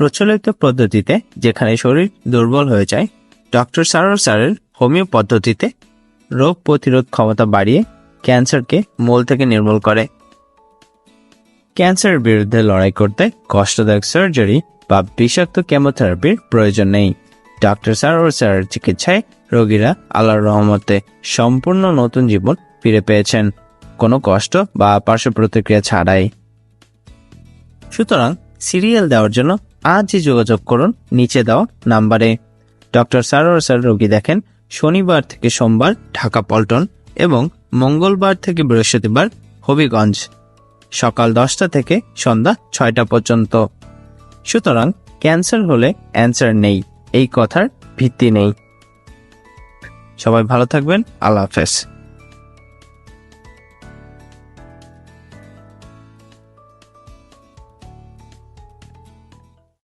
প্রচলিত পদ্ধতিতে যেখানে শরীর দুর্বল হয়ে যায়, ডক্টর সারোর স্যারের হোমিও পদ্ধতিতে রোগ প্রতিরোধ ক্ষমতা বাড়িয়ে ক্যান্সারকে মূল থেকে নির্মূল করে। ক্যান্সারের বিরুদ্ধে লড়াই করতে কষ্টদায়ক সার্জারি বা বিষাক্ত কেমোথেরাপির প্রয়োজন নেই। ডক্টর সারোর স্যারের চিকিৎসায় রোগীরা আল্লাহর রহমতে সম্পূর্ণ নতুন জীবন ফিরে পেয়েছেন, কোনো কষ্ট বা পার্শ্ব প্রতিক্রিয়া ছাড়াই। সুতরাং সিরিয়াল দেওয়ার জন্য আজই যোগাযোগ করুন নিচে দেওয়া নাম্বারে। ডক্টর সারোর স্যার রোগী দেখেন শনিবার থেকে সোমবার ঢাকা পল্টন এবং মঙ্গলবার থেকে বৃহস্পতিবার হবিগঞ্জ, সকাল 10টা থেকে সন্ধ্যা 6টা পর্যন্ত। সুতরাং ক্যান্সার হলে অ্যান্সার নেই, এই কথার ভিত্তি নেই। সবাই ভালো থাকবেন। আল্লাহ হাফেজ।